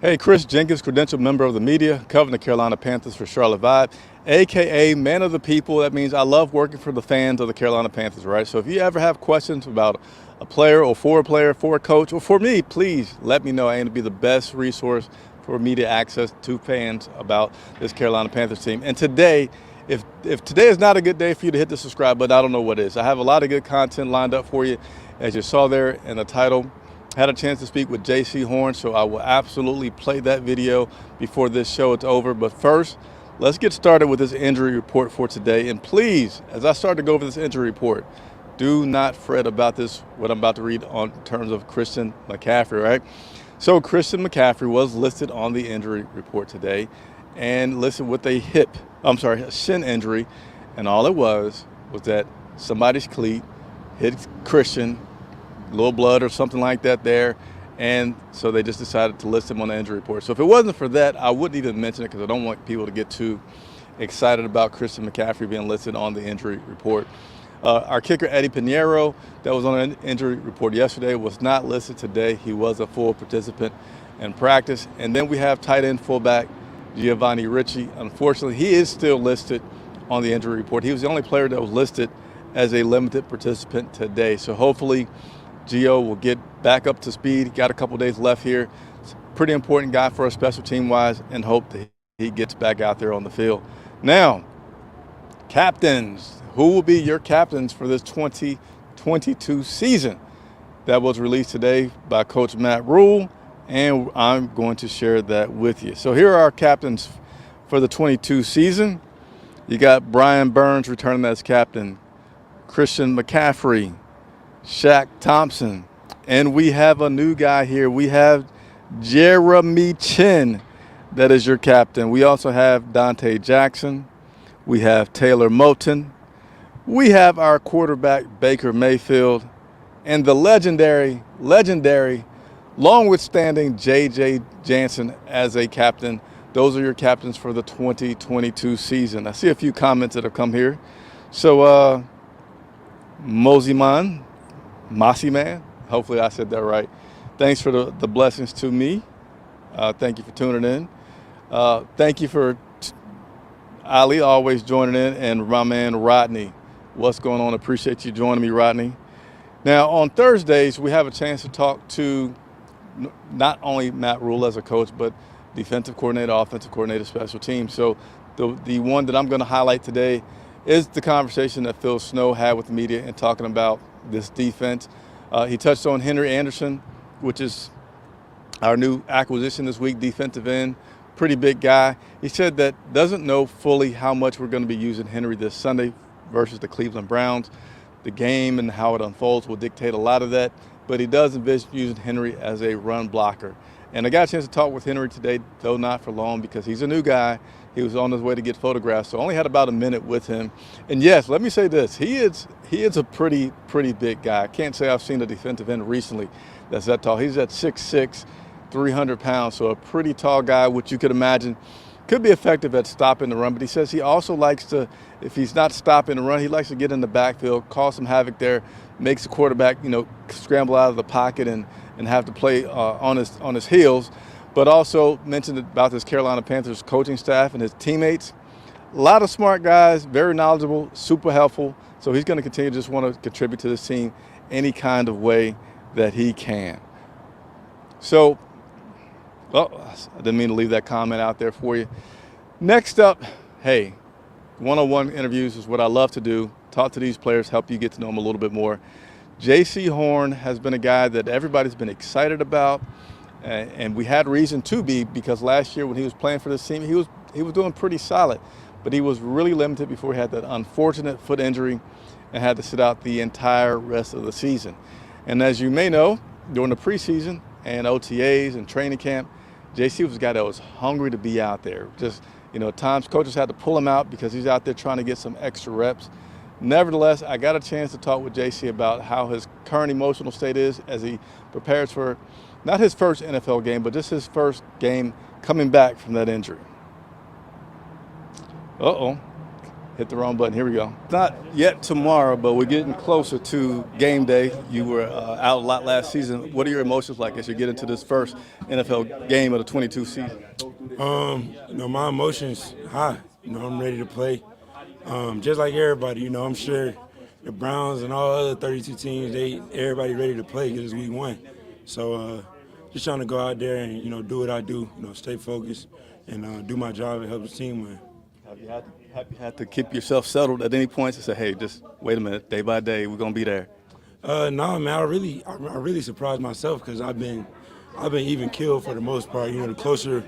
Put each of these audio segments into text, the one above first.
Hey, Chris Jenkins, credentialed member of the media, covering the Carolina Panthers for Charlotte Vibe, aka man of the people. That means I love working for the fans of the Carolina Panthers, right? So if you ever have questions about a player or for a player, for a coach, or for me, please let me know. I aim to be the best resource for media access to fans about this Carolina Panthers team. And today, if today is not a good day for you to hit the subscribe button, I don't know what is. I have a lot of good content lined up for you, as you saw there in the title. Had a chance to speak with Jaycee Horn, so I will absolutely play that video before this show is over. But first, let's get started with this injury report for today. And please, as I start to go over this injury report, do not fret about this, what I'm about to read on terms of Christian McCaffrey, right? So Christian McCaffrey was listed on the injury report today and listed with a shin injury. And all it was that somebody's cleat hit Christian, little blood or something like that there, and so they just decided to list him on the injury report. So if it wasn't for that, I wouldn't even mention it because I don't want people to get too excited about Christian McCaffrey being listed on the injury report. Our kicker, Eddie Pinheiro, that was on an injury report yesterday, was not listed today. He was a full participant in practice. And then we have tight end fullback Giovanni Ricci. Unfortunately, he is still listed on the injury report. He was the only player that was listed as a limited participant today. So hopefully Gio will get back up to speed. Got a couple days left here. Pretty important guy for us special team wise, and hope that he gets back out there on the field. Now, captains. Who will be your captains for this 2022 season? That was released today by Coach Matt Rule, and I'm going to share that with you. So here are our captains for the 22 season. You got Brian Burns returning as captain, Christian McCaffrey, Shaq Thompson, and we have a new guy here. We have Jeremy Chin, that is your captain. We also have Dante Jackson. We have Taylor Moton. We have our quarterback, Baker Mayfield, and the legendary, long-withstanding J.J. Jansen as a captain. Those are your captains for the 2022 season. I see a few comments that have come here. So, Mossy Man, hopefully I said that right. Thanks for the blessings to me. Thank you for tuning in. Thank you for Ali always joining in, and my man Rodney. What's going on? Appreciate you joining me, Rodney. Now, on Thursdays, we have a chance to talk to not only Matt Rule as a coach, but defensive coordinator, offensive coordinator, special teams. So the one that I'm going to highlight today is the conversation that Phil Snow had with the media and talking about this defense. He touched on Henry Anderson, which is our new acquisition this week, defensive end, pretty big guy. He said that doesn't know fully how much we're going to be using Henry this Sunday versus the Cleveland Browns. The game and how it unfolds will dictate a lot of that, but he does envision using Henry as a run blocker. And I got a chance to talk with Henry today, though not for long, because he's a new guy. He was on his way to get photographed, so I only had about a minute with him. And yes, let me say this, he is a pretty big guy. I can't say I've seen a defensive end recently that's that tall. He's at 6'6", 300 pounds, so a pretty tall guy, which you could imagine could be effective at stopping the run. But he says he also likes to, if he's not stopping the run, he likes to get in the backfield, cause some havoc there, makes the quarterback, scramble out of the pocket and have to play on his heels. But also mentioned about this Carolina Panthers coaching staff and his teammates. A lot of smart guys, very knowledgeable, super helpful. So he's going to continue to just want to contribute to this team any kind of way that he can. So, I didn't mean to leave that comment out there for you. Next up, hey, one-on-one interviews is what I love to do. Talk to these players, help you get to know them a little bit more. Jaycee Horn has been a guy that everybody's been excited about. And we had reason to be, because last year when he was playing for this team, he was doing pretty solid, but he was really limited before he had that unfortunate foot injury and had to sit out the entire rest of the season. And as you may know, during the preseason and OTAs and training camp, Jaycee was a guy that was hungry to be out there. Just, at times coaches had to pull him out because he's out there trying to get some extra reps. Nevertheless, I got a chance to talk with Jaycee about how his current emotional state is as he prepares for not his first NFL game, but just his first game coming back from that injury. Hit the wrong button. Here we go. Not yet tomorrow, but we're getting closer to game day. You were out a lot last season. What are your emotions like as you get into this first NFL game of the 22 season? My emotions high. I'm ready to play. Just like everybody, I'm sure the Browns and all other 32 teams, everybody ready to play because it's week one. So just trying to go out there and do what I do. Stay focused and do my job and help the team win. Have you had to keep yourself settled at any point to say, hey, just wait a minute, day by day, we're gonna be there? No, man, I really surprised myself because I've been even killed for the most part. The closer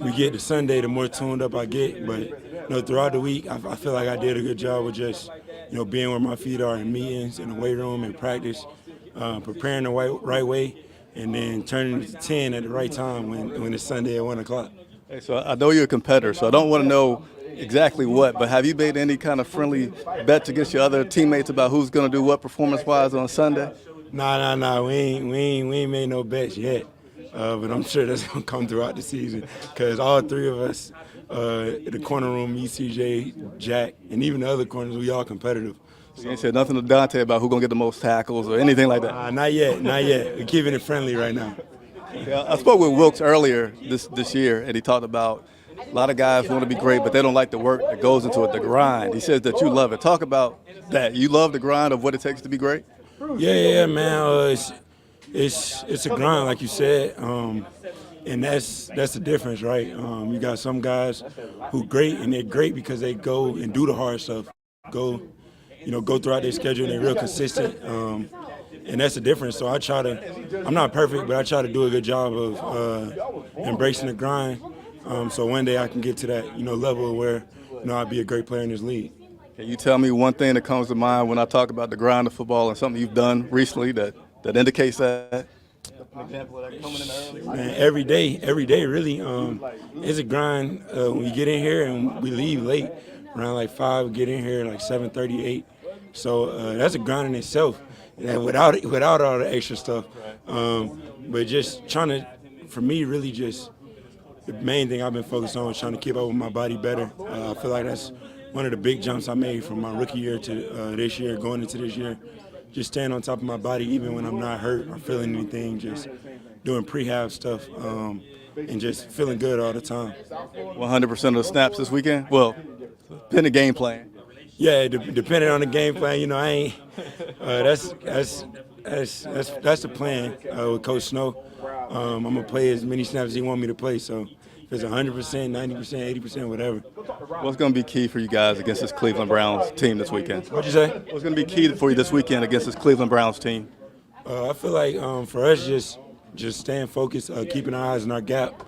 we get to Sunday, the more tuned up I get. But throughout the week, I feel like I did a good job with just being where my feet are in meetings, in the weight room, in practice, preparing the right way, and then turning to 10 at the right time when it's Sunday at 1 o'clock. Hey, so I know you're a competitor, so I don't want to know exactly what, but have you made any kind of friendly bets against your other teammates about who's going to do what performance-wise on Sunday? Nah. We ain't made no bets yet, but I'm sure that's gonna come throughout the season because all three of us, the corner room, me, CJ, Jack, and even the other corners, we all competitive. So you ain't said nothing to Dante about who's going to get the most tackles or anything like that? Not yet. We're keeping it friendly right now. Yeah, I spoke with Wilkes earlier this year, and he talked about a lot of guys want to be great, but they don't like the work that goes into it, the grind. He says that you love it. Talk about that. You love the grind of what it takes to be great? Yeah, man. It's a grind, like you said, and that's the difference, right? You got some guys who great, and they're great because they go and do the hard stuff. Go throughout their schedule, and they're real consistent. And that's the difference. So I'm not perfect, but I try to do a good job of embracing the grind. So one day I can get to that, level where, I'll be a great player in this league. Can you tell me one thing that comes to mind when I talk about the grind of football and something you've done recently that indicates that? An example of that coming in early? Man, every day, really. It's a grind. We get in here and we leave late, around like 5. We get in here like 7:38. So that's a grind in itself. And without all the extra stuff. But just trying to, for me, really just the main thing I've been focused on is trying to keep up with my body better. I feel like that's one of the big jumps I made from my rookie year to this year, going into this year. Just staying on top of my body even when I'm not hurt or feeling anything, just doing prehab stuff and just feeling good all the time. 100% of the snaps this weekend? Well, pin the game plan. Yeah, depending on the game plan, I ain't. That's the plan with Coach Snow. I'm gonna play as many snaps as he want me to play. So if it's 100%, 90%, 80%, whatever. What's going to be key for you guys against this Cleveland Browns team this weekend? What'd you say? What's going to be key for you this weekend against this Cleveland Browns team? I feel like for us, just staying focused, keeping our eyes on our gap,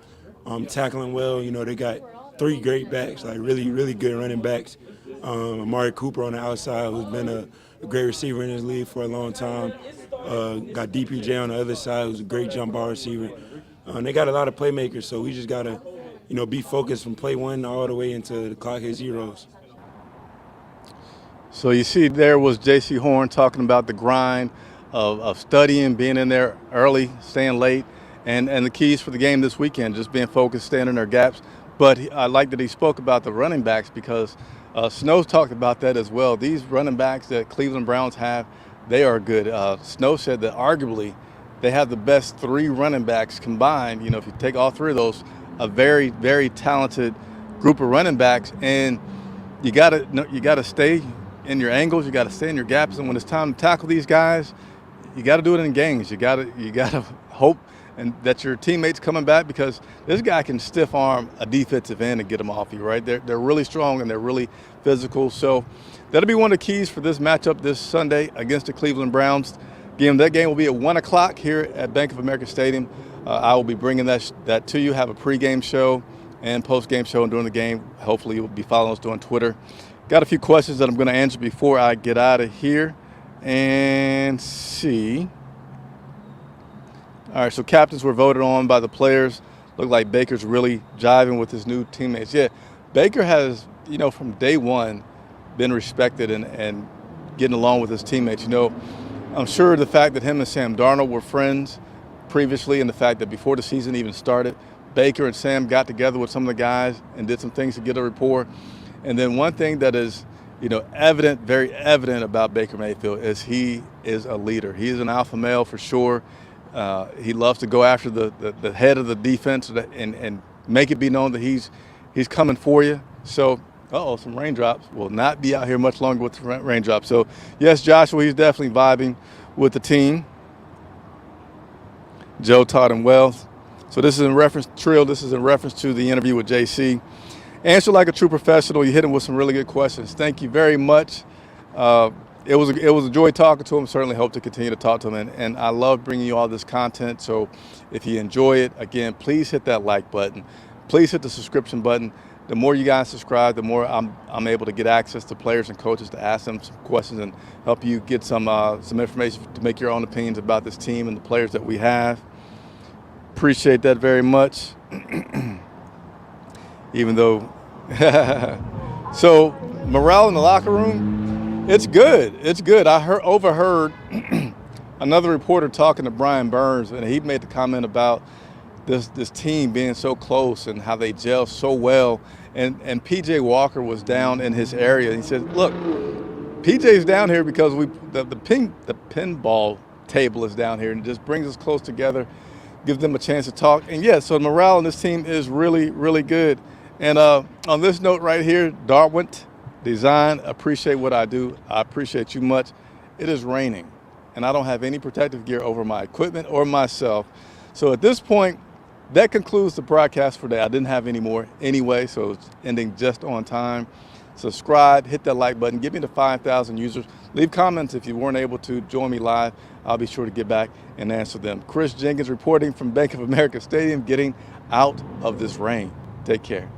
tackling well. They got 3 great backs, like really, really good running backs. Amari Cooper on the outside, who's been a great receiver in this league for a long time. Got DPJ on the other side, who's a great jump ball receiver. They got a lot of playmakers, so we just got to, be focused from play 1 all the way into the clock hit zeros. So you see there was Jaycee Horn talking about the grind of studying, being in there early, staying late, and the keys for the game this weekend, just being focused, staying in their gaps. But I like that he spoke about the running backs because Snow talked about that as well. These running backs that Cleveland Browns have, they are good. Snow said that arguably they have the best 3 running backs combined. If you take all 3 of those, a very, very talented group of running backs. And you gotta stay in your angles. You got to stay in your gaps. And when it's time to tackle these guys, you got to do it in gangs. You got to hope and that your teammates coming back because this guy can stiff arm a defensive end and get them off you, right? They're really strong and they're really physical. So that'll be one of the keys for this matchup this Sunday against the Cleveland Browns. That game will be at 1 o'clock here at Bank of America Stadium. I will be bringing that to you, have a pregame show and postgame show during the game. Hopefully you'll be following us on Twitter. Got a few questions that I'm going to answer before I get out of here and see. All right, so captains were voted on by the players. Look like Baker's really jiving with his new teammates. Yeah, Baker has, from day one been respected and getting along with his teammates. I'm sure the fact that him and Sam Darnold were friends previously and the fact that before the season even started, Baker and Sam got together with some of the guys and did some things to get a rapport. And then one thing that is very evident about Baker Mayfield is he is a leader. He is an alpha male for sure. He loves to go after the head of the defense and make it be known that he's coming for you. So, some raindrops. Will not be out here much longer with the raindrops. So, yes, Joshua, he's definitely vibing with the team. Joe, Todd, and Wells. So this is in reference to the interview with Jaycee. Answer like a true professional. You hit him with some really good questions. Thank you very much. It was a joy talking to him. Certainly hope to continue to talk to him. And I love bringing you all this content. So if you enjoy it, again, please hit that like button. Please hit the subscription button. The more you guys subscribe, the more I'm able to get access to players and coaches to ask them some questions and help you get some information to make your own opinions about this team and the players that we have. Appreciate that very much. Even though, so morale in the locker room, it's good. It's good. I overheard another reporter talking to Brian Burns, and he made the comment about this team being so close and how they gel so well. And PJ Walker was down in his area. And he said, "Look, PJ's down here because the pinball table is down here, and it just brings us close together, gives them a chance to talk." And yeah, so the morale in this team is really, really good. And on this note right here, Darwin Design, appreciate what I do. I appreciate you much. It is raining, and I don't have any protective gear over my equipment or myself. So at this point, that concludes the broadcast for today. I didn't have any more anyway, so it's ending just on time. Subscribe, hit that like button, give me the 5,000 users. Leave comments if you weren't able to join me live. I'll be sure to get back and answer them. Chris Jenkins reporting from Bank of America Stadium, getting out of this rain. Take care.